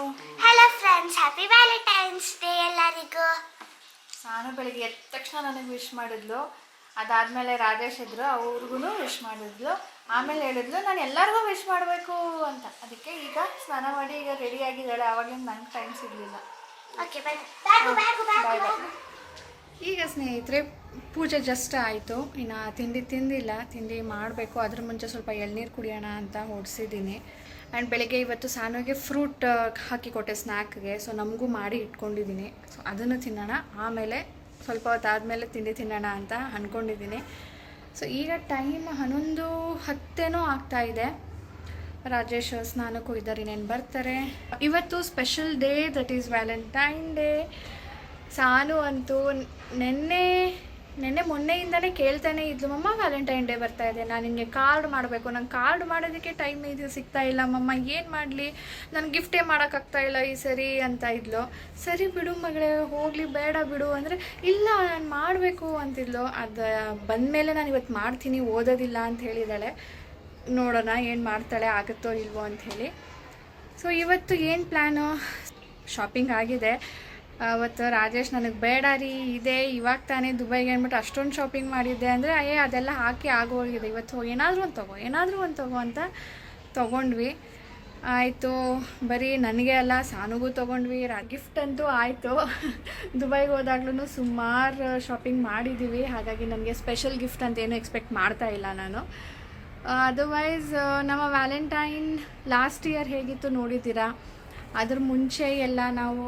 Hello friends, happy Valentine's day ಎಲ್ಲರಿಗೂ. ನಾನು ಬೆಳಿಗ್ಗೆ ಎದ್ದ ತಕ್ಷಣ ನನಗೆ ವಿಶ್ ಮಾಡಿದ್ಲು. ಅದಾದಮೇಲೆ ರಾಜೇಶ್ ಇದ್ರು, ಅವ್ರಿಗೂ ವಿಶ್ ಮಾಡಿದ್ಲು. ಆಮೇಲೆ ಹೇಳಿದ್ಲು ನಾನು ಎಲ್ಲರಿಗೂ ವಿಶ್ ಮಾಡಬೇಕು ಅಂತ. ಅದಕ್ಕೆ ಈಗ ಸ್ನಾನ ಮಾಡಿ ಈಗ ರೆಡಿ ಆಗಿದ್ದಾಳೆ. ಆವಾಗಲಿಂದ ನಂಗೆ ಟೈಮ್ ಸಿಗಲಿಲ್ಲ. Okay bye. ಈಗ ಸ್ನೇಹಿತರೆ ಪೂಜೆ ಜಸ್ಟ್ ಆಯಿತು. ಇನ್ನು ತಿಂಡಿ ತಿಂದಿಲ್ಲ, ತಿಂಡಿ ಮಾಡಬೇಕು. ಅದ್ರ ಮುಂಚೆ ಸ್ವಲ್ಪ ಎಳ್ನೀರು ಕುಡಿಯೋಣ ಅಂತ ಹೊಡ್ಸಿದ್ದೀನಿ. ಆ್ಯಂಡ್ ಬೆಳಗ್ಗೆ ಇವತ್ತು ಸಾನುಗೆ ಫ್ರೂಟ್ ಹಾಕಿ ಕೊಟ್ಟೆ ಸ್ನ್ಯಾಕ್ಗೆ. ಸೊ ನಮಗೂ ಮಾಡಿ ಇಟ್ಕೊಂಡಿದ್ದೀನಿ. ಸೊ ಅದನ್ನು ತಿನ್ನೋಣ, ಆಮೇಲೆ ಸ್ವಲ್ಪ ಹೊತ್ತಾದಮೇಲೆ ತಿಂಡಿ ತಿನ್ನೋಣ ಅಂತ ಅಂದ್ಕೊಂಡಿದ್ದೀನಿ. ಸೊ ಈಗ ಟೈಮ್ 11:10 ಆಗ್ತಾಯಿದೆ. ರಾಜೇಶ್ ಸ್ನಾನಕ್ಕೂ ಇದ್ದಾರೆ, ಇನ್ನೇನು ಬರ್ತಾರೆ. ಇವತ್ತು special day, that is Valentine day. Sanu ಅಂತೂ ಮೊನ್ನೆಯಿಂದನೇ ಕೇಳ್ತಾನೆ ಇದ್ಲು, ಮಮ್ಮ ವ್ಯಾಲೆಂಟೈನ್ ಡೇ ಬರ್ತಾ ಇದೆ, ನಾನು ನಿನಗೆ ಕಾರ್ಡ್ ಮಾಡಬೇಕು, ನಂಗೆ ಕಾರ್ಡ್ ಮಾಡೋದಕ್ಕೆ ಟೈಮ್ ಇದು ಸಿಗ್ತಾ ಇಲ್ಲ ಮಮ್ಮ, ಏನು ಮಾಡಲಿ, ನನಗೆ ಗಿಫ್ಟೇ ಮಾಡೋಕ್ಕಾಗ್ತಾ ಇಲ್ಲ ಈ ಸರಿ ಅಂತ ಇದ್ಲು. ಸರಿ ಬಿಡು ಮಗಳೇ, ಹೋಗಲಿ, ಬೇಡ ಬಿಡು ಅಂದರೆ ಇಲ್ಲ ನಾನು ಮಾಡಬೇಕು ಅಂತಿದ್ಲು. ಅದು ಬಂದಮೇಲೆ ನಾನು ಇವತ್ತು ಮಾಡ್ತೀನಿ, ಓದೋದಿಲ್ಲ ಅಂತ ಹೇಳಿದ್ದಾಳೆ. ನೋಡೋಣ ಏನು ಮಾಡ್ತಾಳೆ, ಆಗುತ್ತೋ ಇಲ್ವೋ ಅಂಥೇಳಿ. ಸೊ ಇವತ್ತು ಏನು ಪ್ಲ್ಯಾನು, ಶಾಪಿಂಗ್ ಆಗಿದೆ. ಅವತ್ತು ರಾಜೇಶ್ ನನಗೆ ಬೇಡ ರೀ ಇದೆ, ಇವಾಗ ತಾನೇ ದುಬೈಗೆ ಅಂದ್ಬಿಟ್ಟು ಅಷ್ಟೊಂದು ಶಾಪಿಂಗ್ ಮಾಡಿದ್ದೆ ಅಂದರೆ ಅದೆಲ್ಲ ಹಾಕಿ ಆಗೋಗಿದೆ. ಇವತ್ತು ಏನಾದರೂ ಒಂದು ತಗೋ ಅಂತ ತೊಗೊಂಡ್ವಿ. ಆಯಿತು, ಬರೀ ನನಗೆ ಅಲ್ಲ ಸಾನುಗೂ ತೊಗೊಂಡ್ವಿ. ಗಿಫ್ಟ್ ಅಂತೂ ಆಯಿತು. ದುಬೈಗೆ ಹೋದಾಗ್ಲೂ ಸುಮಾರು ಶಾಪಿಂಗ್ ಮಾಡಿದ್ದೀವಿ. ಹಾಗಾಗಿ ನನಗೆ ಸ್ಪೆಷಲ್ ಗಿಫ್ಟ್ ಅಂತ ಏನೂ ಎಕ್ಸ್ಪೆಕ್ಟ್ ಮಾಡ್ತಾ ಇಲ್ಲ ನಾನು. ಅದರ್ವೈಸ್ ನಮ್ಮ ವ್ಯಾಲೆಂಟೈನ್ ಲಾಸ್ಟ್ ಇಯರ್ ಹೇಗಿತ್ತು ನೋಡಿದ್ದೀರಾ. ಅದ್ರ ಮುಂಚೆ ಎಲ್ಲ ನಾವು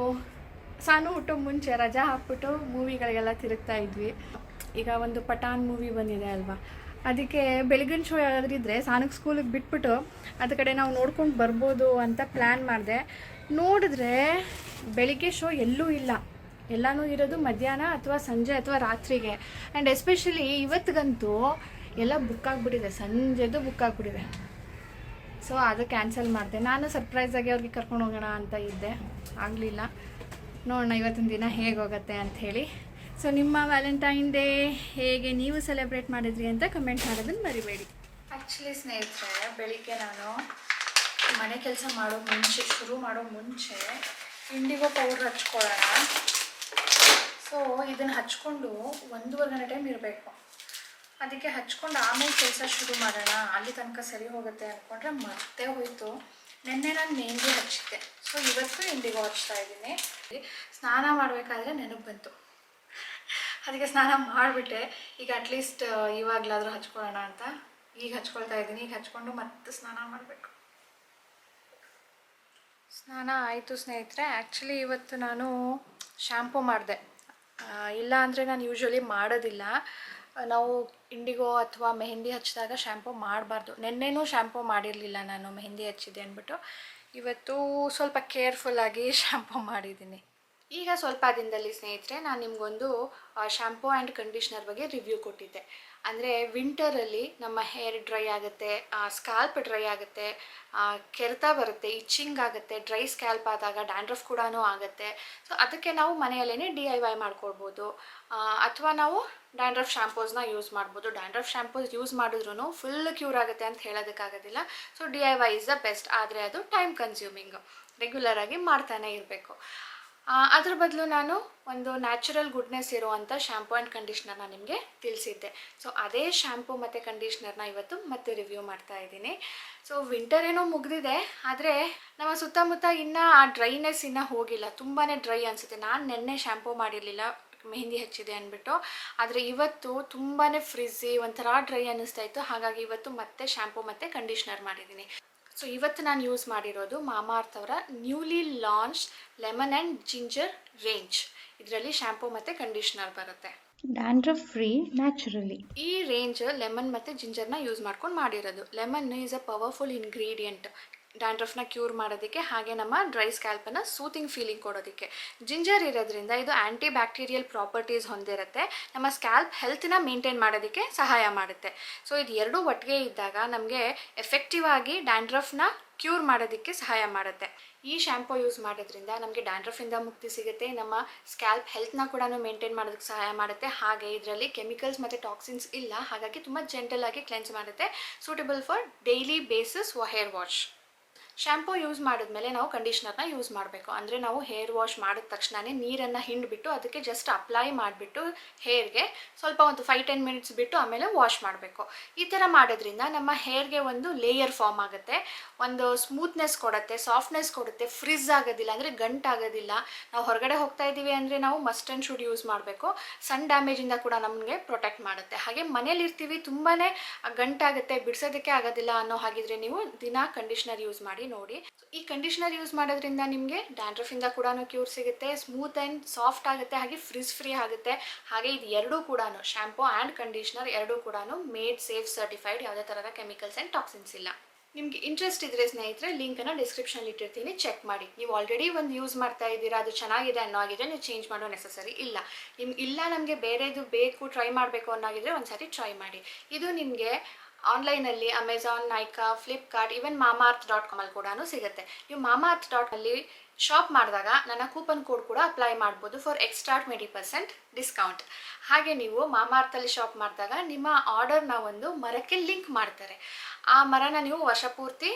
ಸಾನು ಹುಟ್ಟೋ ಮುಂಚೆ ರಜಾ ಹಾಕ್ಬಿಟ್ಟು ಮೂವಿಗಳಿಗೆಲ್ಲ ತಿರುಗ್ತಾ ಇದ್ವಿ. ಈಗ ಒಂದು ಪಠಾನ್ ಮೂವಿ ಬಂದಿದೆ ಅಲ್ವಾ, ಅದಕ್ಕೆ ಬೆಳಗಿನ ಶೋ ಯಾವ್ದಾದ್ರು ಇದ್ದರೆ ಸಾನಿಗೆ ಸ್ಕೂಲಿಗೆ ಬಿಟ್ಬಿಟ್ಟು ಅದ್ರ ಕಡೆ ನಾವು ನೋಡ್ಕೊಂಡು ಬರ್ಬೋದು ಅಂತ ಪ್ಲ್ಯಾನ್ ಮಾಡಿದೆ. ನೋಡಿದ್ರೆ ಬೆಳಿಗ್ಗೆ ಶೋ ಎಲ್ಲೂ ಇಲ್ಲ, ಎಲ್ಲನೂ ಇರೋದು ಮಧ್ಯಾಹ್ನ ಅಥವಾ ಸಂಜೆ ಅಥವಾ ರಾತ್ರಿಗೆ. ಆ್ಯಂಡ್ ಎಸ್ಪೆಷಲಿ ಇವತ್ತಿಗಂತೂ ಎಲ್ಲ ಬುಕ್ ಆಗಿಬಿಟ್ಟಿದೆ, ಸಂಜೆದು ಬುಕ್ ಆಗಿಬಿಟ್ಟಿದೆ. ಸೊ ಅದು ಕ್ಯಾನ್ಸಲ್ ಮಾಡಿದೆ. ನಾನು ಸರ್ಪ್ರೈಸಾಗಿ ಅವ್ರಿಗೆ ಕರ್ಕೊಂಡು ಹೋಗೋಣ ಅಂತ ಇದ್ದೆ, ಆಗಲಿಲ್ಲ. ನೋಡೋಣ ಇವತ್ತಿನ ದಿನ ಹೇಗೆ ಹೋಗುತ್ತೆ ಅಂಥೇಳಿ. ಸೊ ನಿಮ್ಮ ವ್ಯಾಲೆಂಟೈನ್ ಡೇ ಹೇಗೆ ನೀವು ಸೆಲೆಬ್ರೇಟ್ ಮಾಡಿದ್ರಿ ಅಂತ ಕಮೆಂಟ್ ಮಾಡೋದನ್ನು ಮರಿಬೇಡಿ. ಆ್ಯಕ್ಚುಲಿ ಸ್ನೇಹಿತರೆ, ಬೆಳಿಗ್ಗೆ ನಾನು ಮನೆ ಕೆಲಸ ಶುರು ಮಾಡೋ ಮುಂಚೆ ಇಂಡಿಗೋ ಪೌಡ್ರ್ ಹಚ್ಕೊಳ್ಳೋಣ. ಸೊ ಇದನ್ನು ಹಚ್ಕೊಂಡು 1.5 ಗಂಟೆ ಟೈಮ್ ಇರಬೇಕು. ಅದಕ್ಕೆ ಹಚ್ಕೊಂಡು ಆಮೇಲೆ ಕೆಲಸ ಶುರು ಮಾಡೋಣ, ಅಲ್ಲಿ ತನಕ ಸರಿ ಹೋಗುತ್ತೆ ಅಂದ್ಕೊಂಡ್ರೆ ಮತ್ತೆ ಹೋಯಿತು. ನೆನ್ನೆ ನಾನು ಮೆಹಂದಿ ಹಚ್ಚಿದ್ದೆ. ಸೊ ಇವತ್ತು ಇಂಡಿಗೋ ಹಚ್ತಾ ಇದ್ದೀನಿ. ಸ್ನಾನ ಮಾಡಬೇಕಾದ್ರೆ ನೆನಪು ಬಂತು, ಅದಕ್ಕೆ ಸ್ನಾನ ಮಾಡಿಬಿಟ್ಟೆ. ಈಗ ಅಟ್ಲೀಸ್ಟ್ ಇವಾಗಲಾದರೂ ಹಚ್ಕೊಳ್ಳೋಣ ಅಂತ ಈಗ ಹಚ್ಕೊಳ್ತಾ ಇದ್ದೀನಿ. ಈಗ ಹಚ್ಕೊಂಡು ಮತ್ತೆ ಸ್ನಾನ ಮಾಡಬೇಕು. ಸ್ನಾನ ಆಯಿತು ಸ್ನೇಹಿತರೆ. ಆ್ಯಕ್ಚುಲಿ ಇವತ್ತು ನಾನು ಶ್ಯಾಂಪೂ ಮಾಡಿದೆ. ಇಲ್ಲ ಅಂದರೆ ನಾನು ಯೂಶ್ವಲಿ ಮಾಡೋದಿಲ್ಲ. ನಾವು ಇಂಡಿಗೋ ಅಥವಾ ಮೆಹಂದಿ ಹಚ್ಚಿದಾಗ ಶ್ಯಾಂಪೂ ಮಾಡಬಾರ್ದು. ನೆನ್ನೆನೂ ಶ್ಯಾಂಪೂ ಮಾಡಿರಲಿಲ್ಲ ನಾನು, ಮೆಹಂದಿ ಹಚ್ಚಿದ್ದೆ ಅಂದ್ಬಿಟ್ಟು. ಇವತ್ತು ಸ್ವಲ್ಪ ಕೇರ್ಫುಲ್ಲಾಗಿ ಶ್ಯಾಂಪೂ ಮಾಡಿದ್ದೀನಿ. ಈಗ ಸ್ವಲ್ಪ ದಿನದಲ್ಲಿ ಸ್ನೇಹಿತರೆ ನಾನು ನಿಮಗೊಂದು ಶ್ಯಾಂಪೂ ಆ್ಯಂಡ್ ಕಂಡೀಷ್ನರ್ ಬಗ್ಗೆ ರಿವ್ಯೂ ಕೊಟ್ಟಿದ್ದೆ. ಅಂದರೆ ವಿಂಟರಲ್ಲಿ ನಮ್ಮ ಹೇರ್ ಡ್ರೈ ಆಗುತ್ತೆ, ಸ್ಕ್ಯಾಲ್ಪ್ ಡ್ರೈ ಆಗುತ್ತೆ, ಕೆರೆತ ಬರುತ್ತೆ, ಇಚ್ಚಿಂಗ್ ಆಗುತ್ತೆ, ಡ್ರೈ ಸ್ಕ್ಯಾಲ್ಪ್ ಆದಾಗ ಡ್ಯಾಂಡ್ರಫ್ ಕೂಡ ಆಗುತ್ತೆ. ಸೊ ಅದಕ್ಕೆ ನಾವು ಮನೆಯಲ್ಲೇ DIY ಮಾಡ್ಕೊಳ್ಬೋದು. ಅಥವಾ ನಾವು ಡ್ಯಾಂಡ್ರಫ್ ಶ್ಯಾಂಪೂಸ್ನ ಯೂಸ್ ಮಾಡ್ಬೋದು. ಡ್ಯಾಂಡ್ರಫ್ ಶ್ಯಾಂಪೂಸ್ ಯೂಸ್ ಮಾಡಿದ್ರೂ ಫುಲ್ ಕ್ಯೂರ್ ಆಗುತ್ತೆ ಅಂತ ಹೇಳೋದಕ್ಕಾಗೋದಿಲ್ಲ. So DIY is the best. ಆದರೆ ಅದು ಟೈಮ್ ಕನ್ಸ್ಯೂಮಿಂಗ್, ರೆಗ್ಯುಲರಾಗಿ ಮಾಡ್ತಾನೆ ಇರಬೇಕು. ಅದ್ರ ಬದಲು ನಾನು ಒಂದು ನ್ಯಾಚುರಲ್ ಗುಡ್ನೆಸ್ ಇರುವಂಥ ಶ್ಯಾಂಪೂ ಆ್ಯಂಡ್ ಕಂಡೀಷ್ನರ್ನ ನಿಮಗೆ ತಿಳಿಸಿದ್ದೆ. ಸೊ ಅದೇ ಶ್ಯಾಂಪೂ ಮತ್ತು ಕಂಡೀಷ್ನರ್ನ ಇವತ್ತು ಮತ್ತೆ ರಿವ್ಯೂ ಮಾಡ್ತಾ ಇದ್ದೀನಿ. ಸೊ ವಿಂಟರ್ ಏನೋ ಮುಗಿದಿದೆ, ಆದರೆ ನಮ್ಮ ಸುತ್ತಮುತ್ತ ಇನ್ನೂ ಆ ಡ್ರೈನೆಸ್ ಇನ್ನೂ ಹೋಗಿಲ್ಲ. ತುಂಬಾ ಡ್ರೈ ಅನಿಸುತ್ತೆ. ನಾನು ನೆನ್ನೆ ಶ್ಯಾಂಪೂ ಮಾಡಿರಲಿಲ್ಲ, ಮೆಹಂದಿ ಹಚ್ಚಿದೆ ಅಂದ್ಬಿಟ್ಟು. ಆದರೆ ಇವತ್ತು ತುಂಬಾ ಫ್ರಿಜ್ಜಿ, ಒಂಥರ ಡ್ರೈ ಅನ್ನಿಸ್ತಾ ಇತ್ತು. ಹಾಗಾಗಿ ಇವತ್ತು ಮತ್ತೆ ಶ್ಯಾಂಪೂ ಮತ್ತು ಕಂಡೀಷ್ನರ್ ಮಾಡಿದ್ದೀನಿ. ಸೊ ಇವತ್ತು ನಾನು ಯೂಸ್ ಮಾಡಿರೋದು ಮಾಮಾಅರ್ತ್ ಅವರ newly launch lemon and ginger range. ಇದರಲ್ಲಿ ಶ್ಯಾಂಪೂ ಮತ್ತು ಕಂಡೀಷ್ನರ್ ಬರುತ್ತೆ. Dandruff free naturally. ಈ ರೇಂಜ್ ಲೆಮನ್ ಮತ್ತು ಜಿಂಜರ್ನ ಯೂಸ್ ಮಾಡ್ಕೊಂಡು ಮಾಡಿರೋದು. Lemon is a powerful ingredient ಡ್ಯಾಂಡ್ರಫ್ನ ಕ್ಯೂರ್ ಮಾಡೋದಕ್ಕೆ, ಹಾಗೆ ನಮ್ಮ ಡ್ರೈ ಸ್ಕ್ಯಾಲ್ಪನ್ನು ಸೂತಿಂಗ್ ಫೀಲಿಂಗ್ ಕೊಡೋದಕ್ಕೆ. ಜಿಂಜರ್ ಇರೋದ್ರಿಂದ ಇದು ಆ್ಯಂಟಿ ಬ್ಯಾಕ್ಟೀರಿಯಲ್ ಪ್ರಾಪರ್ಟೀಸ್ ಹೊಂದಿರುತ್ತೆ, ನಮ್ಮ ಸ್ಕ್ಯಾಲ್ಪ್ ಹೆಲ್ತ್ನ ಮೇಂಟೈನ್ ಮಾಡೋದಕ್ಕೆ ಸಹಾಯ ಮಾಡುತ್ತೆ. ಸೊ ಇದು ಎರಡೂ ಒಟ್ಟಿಗೆ ಇದ್ದಾಗ ನಮಗೆ ಎಫೆಕ್ಟಿವ್ ಆಗಿ ಡ್ಯಾಂಡ್ರಫ್ನ ಕ್ಯೂರ್ ಮಾಡೋದಕ್ಕೆ ಸಹಾಯ ಮಾಡುತ್ತೆ. ಈ ಶ್ಯಾಂಪೂ ಯೂಸ್ ಮಾಡೋದ್ರಿಂದ ನಮಗೆ ಡ್ಯಾಂಡ್ರಫಿಂದ ಮುಕ್ತಿ ಸಿಗುತ್ತೆ, ನಮ್ಮ ಸ್ಕ್ಯಾಲ್ಪ್ ಹೆಲ್ತ್ನ ಕೂಡ ಮೇಂಟೈನ್ ಮಾಡೋದಕ್ಕೆ ಸಹಾಯ ಮಾಡುತ್ತೆ. ಹಾಗೆ ಇದರಲ್ಲಿ ಕೆಮಿಕಲ್ಸ್ ಮತ್ತು ಟಾಕ್ಸಿನ್ಸ್ ಇಲ್ಲ, ಹಾಗಾಗಿ ತುಂಬ ಜೆಂಟಲ್ ಆಗಿ ಕ್ಲೆನ್ಸ್ ಮಾಡುತ್ತೆ. Suitable for daily basis hair wash. Shampoo use ಮಾಡಿದ್ಮೇಲೆ ನಾವು ಕಂಡೀಷ್ನರ್ನ ಯೂಸ್ ಮಾಡಬೇಕು. ಅಂದರೆ ನಾವು ಹೇರ್ ವಾಶ್ ಮಾಡಿದ ತಕ್ಷಣವೇ ನೀರನ್ನು ಹಿಂಡ್ಬಿಟ್ಟು ಅದಕ್ಕೆ ಜಸ್ಟ್ ಅಪ್ಲೈ ಮಾಡಿಬಿಟ್ಟು ಹೇರ್ಗೆ ಸ್ವಲ್ಪ ಒಂದು 5-10 ಮಿನಿಟ್ಸ್ ಬಿಟ್ಟು ಆಮೇಲೆ ವಾಶ್ ಮಾಡಬೇಕು. ಈ ಥರ ಮಾಡೋದ್ರಿಂದ ನಮ್ಮ ಹೇರ್ಗೆ ಒಂದು ಲೇಯರ್ ಫಾರ್ಮ್ ಆಗುತ್ತೆ, ಒಂದು ಸ್ಮೂತ್ನೆಸ್ ಕೊಡುತ್ತೆ, ಸಾಫ್ಟ್ನೆಸ್ ಕೊಡುತ್ತೆ, ಫ್ರಿಜ್ ಆಗೋದಿಲ್ಲ, ಅಂದರೆ ಗಂಟಾಗೋದಿಲ್ಲ. ನಾವು ಹೊರಗಡೆ ಹೋಗ್ತಾ ಇದ್ದೀವಿ ಅಂದರೆ ನಾವು ಮಸ್ಟ್ ಆ್ಯಂಡ್ ಶುಡ್ ಯೂಸ್ ಮಾಡಬೇಕು. ಸನ್ ಡ್ಯಾಮೇಜಿಂದ ಕೂಡ ನಮಗೆ ಪ್ರೊಟೆಕ್ಟ್ ಮಾಡುತ್ತೆ. ಹಾಗೆ ಮನೇಲಿ ಇರ್ತೀವಿ, ತುಂಬಾ ಗಂಟಾಗುತ್ತೆ, ಬಿಡಿಸೋದಕ್ಕೆ ಆಗೋದಿಲ್ಲ ಅನ್ನೋ ಹಾಗಿದ್ರೆ ನೀವು ದಿನ ಕಂಡೀಷ್ನರ್ ಯೂಸ್ ಮಾಡಿ ನೋಡಿ. ಈ ಕಂಡೀಷ್ನರ್ ಯೂಸ್ ಮಾಡೋದ್ರಿಂದ ನಿಮಗೆ ಡ್ಯಾಂಡ್ರಫಿಂದ ಕೂಡ ಕ್ಯೂರ್ ಸಿಗುತ್ತೆ, ಸ್ಮೂತ್ ಆ್ಯಂಡ್ ಸಾಫ್ಟ್ ಆಗುತ್ತೆ, ಹಾಗೆ ಫ್ರಿಜ್ ಫ್ರೀ ಆಗುತ್ತೆ. ಹಾಗೆ ಇದು ಎರಡೂ ಕೂಡ ಶಾಂಪೂ ಆ್ಯಂಡ್ ಕಂಡೀಷ್ನರ್ ಎರಡೂ ಕೂಡ ಮೇಡ್ ಸೇಫ್ ಸರ್ಟಿಫೈಡ್, ಯಾವುದೇ ಥರದ ಕೆಮಿಕಲ್ಸ್ ಆ್ಯಂಡ್ ಟಾಕ್ಸಿನ್ಸ್ ಇಲ್ಲ. ನಿಮಗೆ ಇಂಟ್ರೆಸ್ಟ್ ಇದ್ದರೆ ಸ್ನೇಹಿತರೆ ಲಿಂಕನ್ನು ಡಿಸ್ಕ್ರಿಪ್ಷನಲ್ಲಿ ಇಟ್ಟಿರ್ತೀನಿ, ಚೆಕ್ ಮಾಡಿ. ನೀವು ಆಲ್ರೆಡಿ ಒಂದು ಯೂಸ್ ಮಾಡ್ತಾ ಇದ್ದೀರಾ, ಅದು ಚೆನ್ನಾಗಿದೆ ಅನ್ನೋ ಆಗಿದ್ರೆ ನೀವು ಚೇಂಜ್ ಮಾಡೋ ನೆಸಸರಿ ಇಲ್ಲ. ನಿಮ್ಗೆ ಇಲ್ಲ ನಮಗೆ ಬೇರೆದು ಬೇಕು, ಟ್ರೈ ಮಾಡಬೇಕು ಅನ್ನೋಗಿದ್ರೆ ಒಂದು ಸಾರಿ ಟ್ರೈ ಮಾಡಿ. ಇದು ನಿಮಗೆ ಆನ್ಲೈನಲ್ಲಿ Amazon, Nykaa, Flipkart, even mamaearth.com ಅಲ್ಲಿ ಕೂಡ ಸಿಗುತ್ತೆ. ನೀವು mamaearth.com ಶಾಪ್ ಮಾಡಿದಾಗ ನನ್ನ ಕೂಪನ್ ಕೋಡ್ ಕೂಡ ಅಪ್ಲೈ ಮಾಡ್ಬೋದು ಫಾರ್ ಎಕ್ಸ್ಟ್ರಾ 20% ಡಿಸ್ಕೌಂಟ್. ಹಾಗೆ ನೀವು ಮಾಮಾರ್ಥಲ್ಲಿ ಶಾಪ್ ಮಾಡಿದಾಗ ನಿಮ್ಮ ಆರ್ಡರ್ನ ಒಂದು ಮರಕ್ಕೆ ಲಿಂಕ್ ಮಾಡ್ತಾರೆ. ಆ ಮರನ ನೀವು ವರ್ಷ ಪೂರ್ತಿ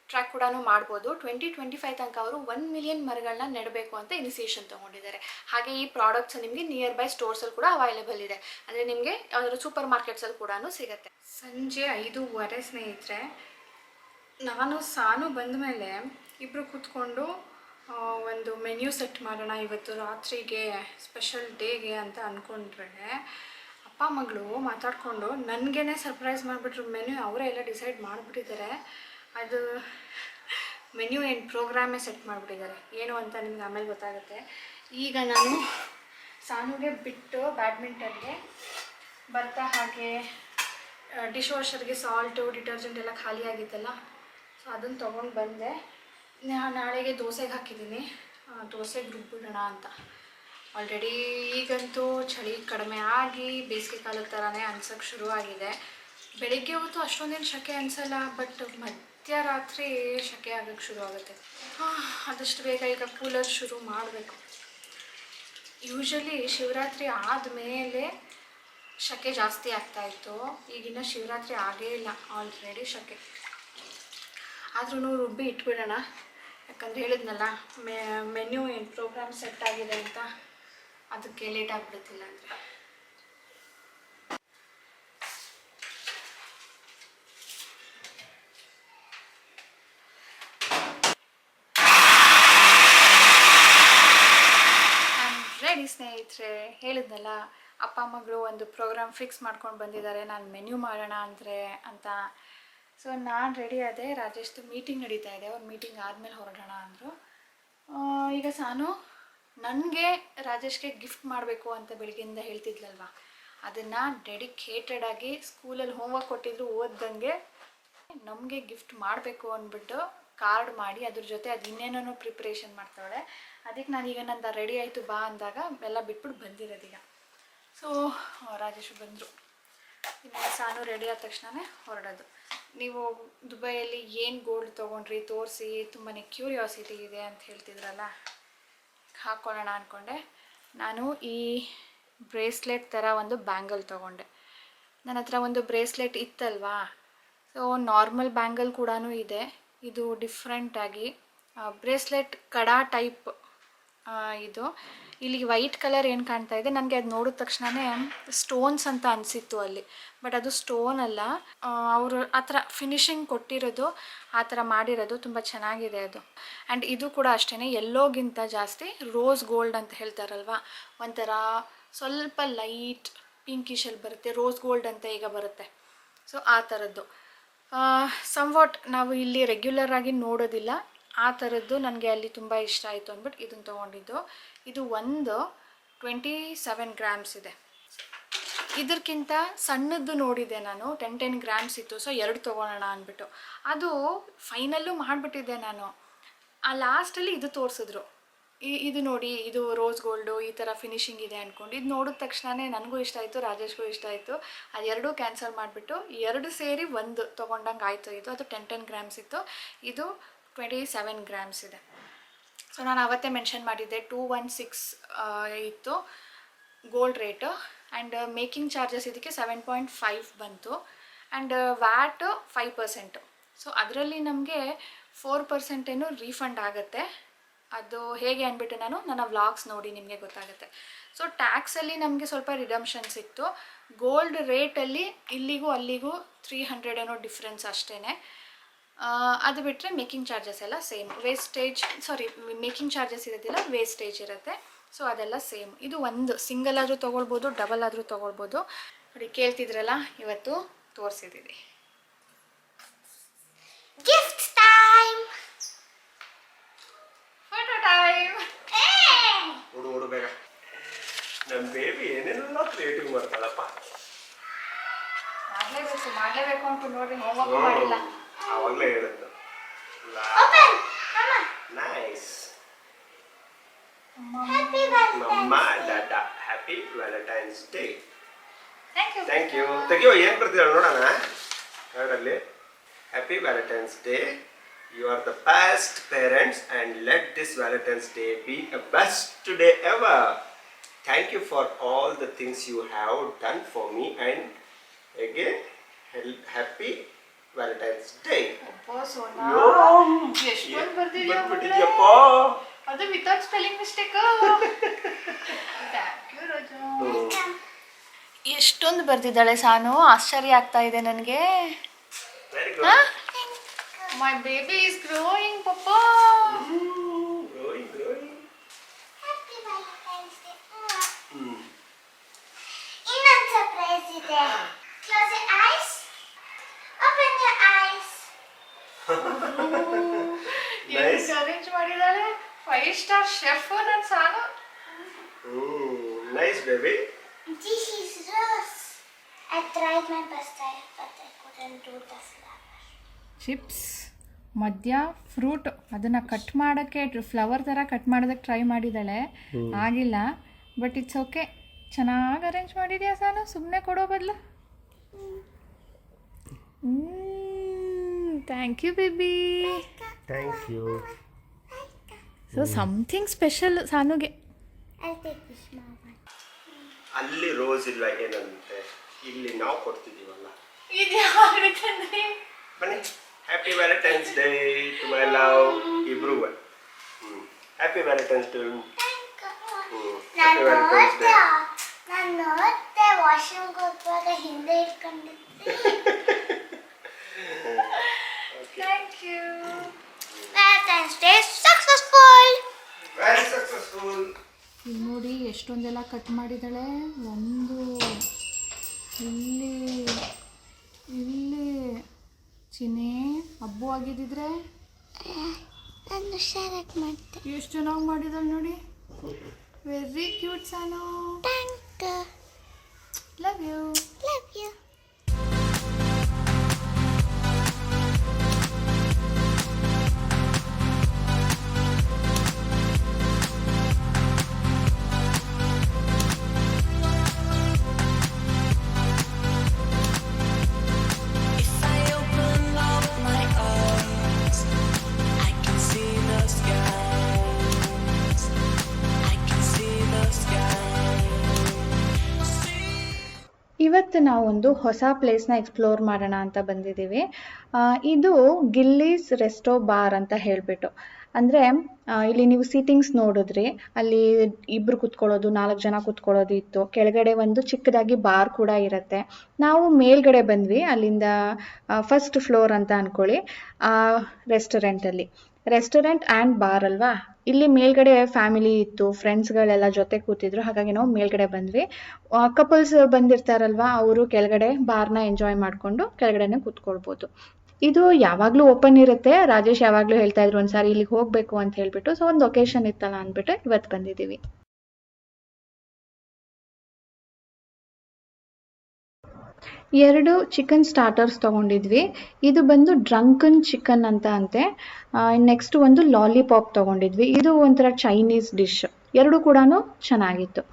ಟ್ರ್ಯಾಕ್ ಕೂಡ ಮಾಡ್ಬೋದು. 2025 ತನಕ ಅವರು 1 ಮಿಲಿಯನ್ ಮರಗಳನ್ನ ನೆಡಬೇಕು ಅಂತ ಇನಿಷಿಯೇಷನ್ ತೊಗೊಂಡಿದ್ದಾರೆ. ಹಾಗೆ ಈ ಪ್ರಾಡಕ್ಟ್ಸ್ ನಿಮಗೆ ನಿಯರ್ ಬೈ ಸ್ಟೋರ್ಸಲ್ಲಿ ಕೂಡ ಅವೈಲೇಬಲ್ ಇದೆ, ಅಂದರೆ ನಿಮಗೆ ಯಾವುದಾದ್ರು ಸೂಪರ್ ಮಾರ್ಕೆಟ್ಸಲ್ಲಿ ಕೂಡ ಸಿಗುತ್ತೆ. ಸಂಜೆ 5:15 ಸ್ನೇಹಿತರೆ, ನಾನು ಸಾನು ಬಂದ ಮೇಲೆ ಇಬ್ಬರು ಕೂತ್ಕೊಂಡು ಒಂದು ಮೆನ್ಯೂ ಸೆಟ್ ಮಾಡೋಣ ಇವತ್ತು ರಾತ್ರಿಗೆ ಸ್ಪೆಷಲ್ ಡೇಗೆ ಅಂತ ಅಂದ್ಕೊಂಡ್ರೆ, ಅಪ್ಪ ಮಗಳು ಮಾತಾಡಿಕೊಂಡು ನನಗೇ ಸರ್ಪ್ರೈಸ್ ಮಾಡಿಬಿಟ್ರು. ಮೆನ್ಯೂ ಅವರೇ ಎಲ್ಲ ಡಿಸೈಡ್ ಮಾಡಿಬಿಟ್ಟಿದ್ದಾರೆ. ಅದು ಮೆನ್ಯೂ ಏನು ಪ್ರೋಗ್ರಾಮೇ ಸೆಟ್ ಮಾಡಿಬಿಟ್ಟಿದ್ದಾರೆ. ಏನು ಅಂತ ನಿಮ್ಗೆ ಆಮೇಲೆ ಗೊತ್ತಾಗುತ್ತೆ. ಈಗ ನಾನು ಸಾನುಗೆ ಬಿಟ್ಟು ಬ್ಯಾಡ್ಮಿಂಟನ್ಗೆ ಬರ್ತಾ ಹಾಗೆ ಡಿಶ್ ವಾಷರ್ಗೆ ಸಾಲ್ಟು ಡಿಟರ್ಜೆಂಟ್ ಎಲ್ಲ ಖಾಲಿ ಆಗಿತ್ತಲ್ಲ, ಸೊ ಅದನ್ನು ತೊಗೊಂಡು ಬಂದೆ. ನಾಳೆಗೆ ದೋಸೆಗೆ ಹಾಕಿದ್ದೀನಿ, ದೋಸೆಗೆ ರುಬ್ಬಿಡೋಣ ಅಂತ. ಆಲ್ರೆಡಿ ಈಗಂತೂ ಚಳಿ ಕಡಿಮೆ ಆಗಿ ಬೇಸಿಗೆ ಕಾಲದ ಥರನೇ ಅನ್ಸೋಕ್ಕೆ ಶುರುವಾಗಿದೆ. ಬೆಳಿಗ್ಗೆ ಹೊತ್ತು ಅಷ್ಟೊಂದೇನು ಶೆಕೆ ಅನಿಸಲ್ಲ, ಬಟ್ ಮಧ್ಯರಾತ್ರಿ ಶೆಕೆ ಆಗೋಕ್ಕೆ ಶುರು ಆಗುತ್ತೆ. ಆದಷ್ಟು ಬೇಗ ಈಗ ಕೂಲರ್ ಶುರು ಮಾಡಬೇಕು. ಯೂಶಲಿ ಶಿವರಾತ್ರಿ ಆದಮೇಲೆ ಶೆಕೆ ಜಾಸ್ತಿ ಆಗ್ತಾಯಿತ್ತು, ಈಗಿನ ಶಿವರಾತ್ರಿ ಆಗೇ ಇಲ್ಲ, ಆಲ್ರೆಡಿ ಶೆಕೆ. ಆದ್ರೂ ರುಬ್ಬಿ ಇಟ್ಬಿಡೋಣ, ಯಾಕಂದರೆ ಹೇಳಿದ್ನಲ್ಲ ಮೆನ್ಯೂ ಏನು ಪ್ರೋಗ್ರಾಮ್ ಸೆಟ್ ಆಗಿದೆ ಅಂತ, ಅದಕ್ಕೆ ಲೇಟ್ ಆಗಿಬಿಡುತ್ತಿಲ್ಲ ಅಂದರೆ. ರೆಡಿ ಸ್ನೇಹಿತರೆ, ಹೇಳಿದ್ನಲ್ಲ ಅಪ್ಪ ಮಗಳು ಒಂದು ಪ್ರೋಗ್ರಾಮ್ ಫಿಕ್ಸ್ ಮಾಡ್ಕೊಂಡು ಬಂದಿದ್ದಾರೆ, ನಾನು ಮೆನ್ಯೂ ಮಾಡೋಣ ಅಂದರೆ ಅಂತ. ಸೊ ನಾನು ರೆಡಿ ಆದೆ. ರಾಜೇಶ್ದು ಮೀಟಿಂಗ್ ನಡೀತಾ ಇದೆ, ಅವ್ರ ಮೀಟಿಂಗ್ ಆದಮೇಲೆ ಹೊರಡೋಣ ಅಂದರು. ಈಗ ಸಾನು ನನಗೆ ರಾಜೇಶ್ಗೆ ಗಿಫ್ಟ್ ಮಾಡಬೇಕು ಅಂತ ಬೆಳಗ್ಗೆಯಿಂದ ಹೇಳ್ತಿದ್ಲಲ್ವ, ಅದನ್ನು ಡೆಡಿಕೇಟೆಡ್ ಆಗಿ ಸ್ಕೂಲಲ್ಲಿ ಹೋಮ್ವರ್ಕ್ ಕೊಟ್ಟಿದ್ರು ಓದ್ದಂಗೆ ನಮಗೆ ಗಿಫ್ಟ್ ಮಾಡಬೇಕು ಅಂದ್ಬಿಟ್ಟು ಕಾರ್ಡ್ ಮಾಡಿ ಅದ್ರ ಜೊತೆ ಅದು ಇನ್ನೇನೋ ಪ್ರಿಪ್ರೇಷನ್ ಮಾಡ್ತಾಳೆ. ಅದಕ್ಕೆ ನಾನೀಗ ನಂದು ರೆಡಿ ಆಯಿತು ಬಾ ಅಂದಾಗ ಎಲ್ಲ ಬಿಟ್ಬಿಟ್ಟು ಬಂದಿರೋದೀಗ. ಸೊ ರಾಜೇಶ್ ಬಂದರು, ಇನ್ನು ಸಾನು ರೆಡಿ ಆದ ತಕ್ಷಣವೇ ಹೊರಡೋದು. ನೀವು ದುಬೈಯಲ್ಲಿ ಏನು ಗೋಲ್ಡ್ ತೊಗೊಂಡ್ರಿ ತೋರಿಸಿ, ತುಂಬಾ ಕ್ಯೂರಿಯಾಸಿಟಿ ಇದೆ ಅಂತ ಹೇಳ್ತಿದ್ರಲ್ಲ, ಹಾಕ್ಕೊಳ್ಳೋಣ ಅಂದ್ಕೊಂಡೆ. ನಾನು ಈ ಬ್ರೇಸ್ಲೆಟ್ ಥರ ಒಂದು ಬ್ಯಾಂಗಲ್ ತೊಗೊಂಡೆ. ನನ್ನ ಹತ್ರ ಒಂದು ಬ್ರೇಸ್ಲೆಟ್ ಇತ್ತಲ್ವಾ, ಸೊ ನಾರ್ಮಲ್ ಬ್ಯಾಂಗಲ್ ಕೂಡ ಇದೆ. ಇದು ಡಿಫ್ರೆಂಟಾಗಿ ಬ್ರೇಸ್ಲೆಟ್ ಕಡಾ ಟೈಪ್. ಇದು ಇಲ್ಲಿ ವೈಟ್ ಕಲರ್ ಏನು ಕಾಣ್ತಾ ಇದೆ, ನನಗೆ ಅದು ನೋಡಿದ ತಕ್ಷಣವೇ ಸ್ಟೋನ್ಸ್ ಅಂತ ಅನಿಸಿತ್ತು ಅಲ್ಲಿ, ಬಟ್ ಅದು ಸ್ಟೋನ್ ಅಲ್ಲ. ಅವರು ಆ ಥರ ಫಿನಿಶಿಂಗ್ ಕೊಟ್ಟಿರೋದು, ಆ ಥರ ಮಾಡಿರೋದು ತುಂಬ ಚೆನ್ನಾಗಿದೆ ಅದು. ಆ್ಯಂಡ್ ಇದು ಕೂಡ ಅಷ್ಟೇ, ಎಲ್ಲೋಗಿಂತ ಜಾಸ್ತಿ ರೋಸ್ ಗೋಲ್ಡ್ ಅಂತ ಹೇಳ್ತಾರಲ್ವ, ಒಂಥರ ಸ್ವಲ್ಪ ಲೈಟ್ ಪಿಂಕಿಶಲ್ಲಿ ಬರುತ್ತೆ, ರೋಸ್ ಗೋಲ್ಡ್ ಅಂತ ಈಗ ಬರುತ್ತೆ. ಸೊ ಆ ಥರದ್ದು ಸಮ್ವಾಟ್ ನಾವು ಇಲ್ಲಿ ರೆಗ್ಯುಲರ್ ಆಗಿ ನೋಡೋದಿಲ್ಲ, ಆ ಥರದ್ದು ನನಗೆ ಅಲ್ಲಿ ತುಂಬ ಇಷ್ಟ ಆಯಿತು ಅಂದ್ಬಿಟ್ಟು ಇದನ್ನು ತೊಗೊಂಡಿದ್ದು. ಇದು ಒಂದು 27 ಗ್ರಾಮ್ಸ್ ಇದೆ. ಇದಕ್ಕಿಂತ ಸಣ್ಣದ್ದು ನೋಡಿದೆ ನಾನು, 10 ಗ್ರಾಮ್ಸ್ ಇತ್ತು. ಸೊ 2 ತೊಗೊಳ್ಳೋಣ ಅಂದ್ಬಿಟ್ಟು ಅದು ಫೈನಲ್ಲು ಮಾಡಿಬಿಟ್ಟಿದ್ದೆ ನಾನು. ಆ ಲಾಸ್ಟಲ್ಲಿ ಇದು ತೋರಿಸಿದ್ರು, ಇದು ನೋಡಿ ಇದು ರೋಸ್ ಗೋಲ್ಡು ಈ ಥರ ಫಿನಿಶಿಂಗ್ ಇದೆ ಅಂದ್ಕೊಂಡು ಇದು ನೋಡಿದ ತಕ್ಷಣವೇ ನನಗೂ ಇಷ್ಟ ಆಯಿತು, ರಾಜೇಶ್ಗೂ ಇಷ್ಟ ಆಯಿತು. ಅದು ಎರಡೂ ಕ್ಯಾನ್ಸಲ್ ಮಾಡಿಬಿಟ್ಟು 2 ಸೇರಿ ಒಂದು ತೊಗೊಂಡಂಗೆ ಆಯಿತು. ಇದು ಅದು 10 ಗ್ರಾಮ್ಸ್ ಇತ್ತು, ಇದು 27 ಗ್ರಾಮ್ಸ್ ಇದೆ. ಸೊ ನಾನು ಅವತ್ತೇ ಮೆನ್ಷನ್ ಮಾಡಿದ್ದೆ 216 ಇತ್ತು gold rate. And making charges ಇದಕ್ಕೆ 7.5 ಬಂತು, ಆ್ಯಂಡ್ ವ್ಯಾಟ್ 5%. ಸೊ ಅದರಲ್ಲಿ ನಮಗೆ 4% ಏನೋ ರೀಫಂಡ್ ಆಗುತ್ತೆ. ಅದು ಹೇಗೆ ಅಂದ್ಬಿಟ್ಟು ನನ್ನ ವ್ಲಾಗ್ಸ್ ನೋಡಿ ನಿಮಗೆ ಗೊತ್ತಾಗುತ್ತೆ. ಸೊ ಟ್ಯಾಕ್ಸಲ್ಲಿ ನಮಗೆ ಸ್ವಲ್ಪ ರಿಡಮ್ಷನ್ ಸಿಕ್ತು. ಗೋಲ್ಡ್ ರೇಟಲ್ಲಿ ಇಲ್ಲಿಗೂ ಅಲ್ಲಿಗೂ 300 ಏನೋ ಡಿಫ್ರೆನ್ಸ್ ಅಷ್ಟೇ. ಅದು ಬಿಟ್ಟರೆ ಮೇಕಿಂಗ್ ಚಾರ್ಜಸ್ ಎಲ್ಲ ಸೇಮ್. ಮೇಕಿಂಗ್ ಚಾರ್ಜಸ್ ಇರೋದಿಲ್ಲ, ವೇಸ್ಟೇಜ್ ಇರುತ್ತೆ. ಸೊ ಅದೆಲ್ಲ ಸೇಮ್. ಇದು ಒಂದು ಸಿಂಗಲ್ ಆದರೂ ತೊಗೊಳ್ಬೋದು, ಡಬಲ್ ಆದರೂ ತೊಗೊಳ್ಬೋದು. ನೋಡಿ ಕೇಳ್ತಿದ್ರಲ್ಲ, ಇವತ್ತು ತೋರಿಸಿದ್ದೀವಿ. Gift time. Photo time. ಹುಡು ಬೇಗ. ನಮ್ಮ ಬೇಬಿ ಏನೇನೆಲ್ಲ ಕ್ರಿಯೇಟಿವ್ ಮಾಡ್ತಾಳಪ್ಪ. ಮಾಡಲೇಬೇಕು ಅಂತ ನೋಡ್ರಿ, ಹೋಮ್ವರ್ಕ್ ಮಾಡಿಲ್ಲ. ಆವಾಗಲೇ ಹೇಳಿದ್ದು. ಓಪನ್ ಮಮ್ಮ. ನೈಸ್. ಹ್ಯಾಪಿ ಮಮ್ಮ ಡಾಟಾ happy Valentine's day. Thank you. ತೆಗಿಯೋ ಏನು ಬರ್ತಿದ್ದಾಳೆ ನೋಡೋಣ ಕನ್ನಡಲ್ಲಿ. Happy Valentine's day. You are the best parents and let this Valentine's Day be a best day ever. Thank you for all the things you have done for me and again happy Valentine's Day. ಅಪ್ಪ ಸೋನಾ, ಎಷ್ಟೊಂದು ಬರ್ದಿದ್ಯಪ್ಪ. ಅದು without spelling mistake. Thank you Raju. ಎಷ್ಟೊಂದು ಬರ್ದಿದ್ದಾಳೆ ಸಾನು, ಆಶ್ಚರ್ಯ ಆಗ್ತಾ ಇದೆ ನನಗೆ. Very good. My baby is growing, Papa. Growing. Happy Valentine's day. ಇನ್ನೊಂದು ಸರ್ಪ್ರೈಸ್ ಇದೆ. Close your eyes. Open your eyes. Nice. Arrange ಮಾಡಿದಾಳೆ 5 ಸ್ಟಾರ್ ಶೆಫ್ ನನ್ನ Sanu. Nice baby. This is rose. I tried my best, but I couldn't do the flower. Chips ಮಧ್ಯ fruit ಅದನ್ನು cut ಮಾಡೋಕ್ಕೆ flower ಥರ cut ಮಾಡೋದಕ್ಕೆ try ಮಾಡಿದ್ದಾಳೆ, ಆಗಿಲ್ಲ. But it's okay, ಚೆನ್ನಾಗಿ ಅರೇಂಜ್ ಮಾಡಿದ್ಯಾ ಸಾನು, ಸುಮ್ಮನೆ ಕೊಡೋ ಬದಲು. Thank you baby. Thank you. So something special ಸಾನುಗೆ. I'll take this small one. ಅಲ್ಲಿ ರೋಸ್ ಇಲ್ಲ ಏನಂತೆ, ಇಲ್ಲಿ ನಾವು ಕೊಡ್ತಿದ್ದೀವಲ್ಲ. ಬನ್ನಿ. Happy Valentine's day to my love ಇಬ್ರು. Happy Valentine's day. ನಾನು ನೋಡ್ದೆ ವಾಶ್ರೂಮ್ಗೆ ಹೋಗುವಾಗ ಹಿಂದೆ ಇಟ್ಕೊಂಡಿದ್ದೆ. Thank you. Valentine's day successful. Very successful. ಇಲ್ಲಿ ನೋಡಿ ಎಷ್ಟೊಂದೆಲ್ಲ ಕಟ್ ಮಾಡಿದ್ದಾಳೆ. ಒಂದು ಇಲ್ಲಿ ಚಿನ್ನೆ ಹಬ್ಬು ಆಗಿದ್ದಿದ್ರೆ ನಾನು ಹುಷಾರಾಗಿ ಮಾಡ್ತೆ. ಎಷ್ಟು ಚೆನ್ನಾಗಿ ಮಾಡಿದ್ದಾಳೆ ನೋಡಿ. Very cute Sanu. Thank you. Love you. Love you. ಇವತ್ತು ನಾವೊಂದು ಹೊಸ ಪ್ಲೇಸ್ನ ಎಕ್ಸ್ಪ್ಲೋರ್ ಮಾಡೋಣ ಅಂತ ಬಂದಿದ್ದೀವಿ. ಇದು ಗಿಲ್ಲೀಸ್ ರೆಸ್ಟೋ ಬಾರ್ ಅಂತ ಹೇಳಿಬಿಟ್ಟು. ಅಂದರೆ ಇಲ್ಲಿ ನೀವು ಸೀಟಿಂಗ್ಸ್ ನೋಡಿದ್ರಿ, ಅಲ್ಲಿ ಇಬ್ಬರು ಕುತ್ಕೊಳ್ಳೋದು, 4 ಜನ ಕುತ್ಕೊಳ್ಳೋದು ಇತ್ತು. ಕೆಳಗಡೆ ಒಂದು ಚಿಕ್ಕದಾಗಿ ಬಾರ್ ಕೂಡ ಇರುತ್ತೆ. ನಾವು ಮೇಲ್ಗಡೆ ಬಂದ್ವಿ, ಅಲ್ಲಿಂದ ಫಸ್ಟ್ ಫ್ಲೋರ್ ಅಂತ ಅಂದ್ಕೊಳ್ಳಿ. ರೆಸ್ಟೋರೆಂಟ್ ಆ್ಯಂಡ್ ಬಾರ್ ಅಲ್ವಾ. ಇಲ್ಲಿ ಮೇಲ್ಗಡೆ ಫ್ಯಾಮಿಲಿ ಇತ್ತು, ಫ್ರೆಂಡ್ಸ್ಗಳೆಲ್ಲ ಜೊತೆ ಕೂತಿದ್ರು, ಹಾಗಾಗಿ ನಾವು ಮೇಲ್ಗಡೆ ಬಂದ್ವಿ. ಕಪಲ್ಸ್ ಬಂದಿರ್ತಾರಲ್ವಾ, ಅವರು ಕೆಳಗಡೆ ಬಾರ್ನ ಎಂಜಾಯ್ ಮಾಡಿಕೊಂಡು ಕೆಳಗಡೆನೆ ಕೂತ್ಕೊಳ್ಬೋದು. ಇದು ಯಾವಾಗಲೂ ಓಪನ್ ಇರುತ್ತೆ. ರಾಜೇಶ್ ಯಾವಾಗಲೂ ಹೇಳ್ತಾ ಇದ್ರು ಒಂದ್ಸಾರಿ ಇಲ್ಲಿಗೆ ಹೋಗಬೇಕು ಅಂತ ಹೇಳ್ಬಿಟ್ಟು. ಸೊ ಒಂದು ಒಕೇಶನ್ ಇತ್ತಲ್ಲ ಅಂದ್ಬಿಟ್ಟು ಇವತ್ತು ಬಂದಿದ್ದೀವಿ. 2 ಚಿಕನ್ ಸ್ಟಾರ್ಟರ್ಸ್ ತೊಗೊಂಡಿದ್ವಿ. ಇದು ಬಂದು ಡ್ರಂಕನ್ ಚಿಕನ್ ಅಂತ ಅಂತೆ. ನೆಕ್ಸ್ಟ್ ಒಂದು ಲಾಲಿಪಾಪ್ ತೊಗೊಂಡಿದ್ವಿ. ಇದು ಒಂಥರ ಚೈನೀಸ್ ಡಿಶ್. 2 ಕೂಡ ಚೆನ್ನಾಗಿತ್ತು.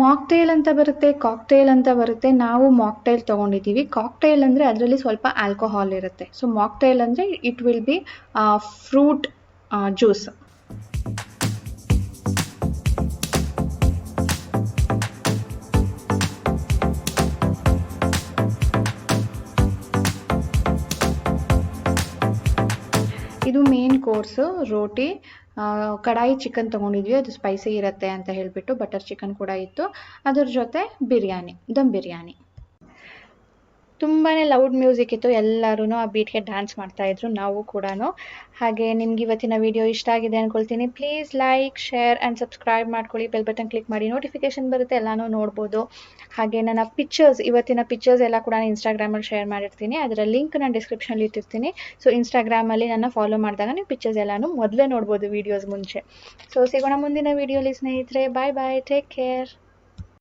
ಮಾಕ್ಟೇಲ್ ಅಂತ ಬರುತ್ತೆ, ಕಾಕ್ಟೇಲ್ ಅಂತ ಬರುತ್ತೆ. ನಾವು ಮಾಕ್ಟೇಲ್ ತೊಗೊಂಡಿದ್ದೀವಿ. ಕಾಕ್ಟೇಲ್ ಅಂದರೆ ಅದರಲ್ಲಿ ಸ್ವಲ್ಪ ಆಲ್ಕೋಹಾಲ್ ಇರುತ್ತೆ. ಸೊ ಮಾಕ್ಟೇಲ್ ಅಂದರೆ it will be fruit juice. ಇದು ಮೇನ್ ಕೋರ್ಸು, ರೋಟಿ, ಕಡಾಯಿ ಚಿಕನ್ ತೊಗೊಂಡಿದ್ವಿ, ಅದು ಸ್ಪೈಸಿ ಇರುತ್ತೆ ಅಂತ ಹೇಳಿಬಿಟ್ಟು. ಬಟರ್ ಚಿಕನ್ ಕೂಡ ಇತ್ತು, ಅದ್ರ ಜೊತೆ ಬಿರಿಯಾನಿ, ದಮ್ ಬಿರಿಯಾನಿ. ತುಂಬಾ ಲೌಡ್ ಮ್ಯೂಸಿಕ್ ಇತ್ತು, ಎಲ್ಲರೂ ಆ ಬೀಟ್ಗೆ ಡ್ಯಾನ್ಸ್ ಮಾಡ್ತಾಯಿದ್ರು, ನಾವು ಕೂಡ. ಹಾಗೆ ನಿಮ್ಗೆ ಇವತ್ತಿನ ವಿಡಿಯೋ ಇಷ್ಟ ಆಗಿದೆ ಅಂದ್ಕೊಳ್ತೀನಿ. Please like, share and subscribe ಮಾಡ್ಕೊಳ್ಳಿ. ಬೆಲ್ ಬಟನ್ ಕ್ಲಿಕ್ ಮಾಡಿ, ನೋಟಿಫಿಕೇಶನ್ ಬರುತ್ತೆ, ಎಲ್ಲನೂ ನೋಡ್ಬೋದು. ಹಾಗೆ ನನ್ನ ಇವತ್ತಿನ ಪಿಕ್ಚರ್ಸ್ ಎಲ್ಲ ಕೂಡ ನಾನು ಇನ್ಸ್ಟಾಗ್ರಾಮಲ್ಲಿ ಶೇರ್ ಮಾಡಿರ್ತೀನಿ, ಅದರ ಲಿಂಕ್ ನಾನು ಡಿಸ್ಕ್ರಿಪ್ಷನಲ್ಲಿ ಇಟ್ಟಿರ್ತೀನಿ. ಸೊ ಇನ್ಸ್ಟಾಗ್ರಾಮಲ್ಲಿ ನನ್ನ ಫಾಲೋ ಮಾಡಿದಾಗ ನೀವು ಪಿಕ್ಚರ್ಸ್ ಎಲ್ಲನೂ ಮೊದಲೇ ನೋಡ್ಬೋದು ವೀಡಿಯೋಸ್ ಮುಂಚೆ. ಸೊ ಸಿಗೋಣ ಮುಂದಿನ ವೀಡಿಯೋಲಿ ಸ್ನೇಹಿತರೆ. ಬಾಯ್ ಬಾಯ್, ಟೇಕ್ ಕೇರ್.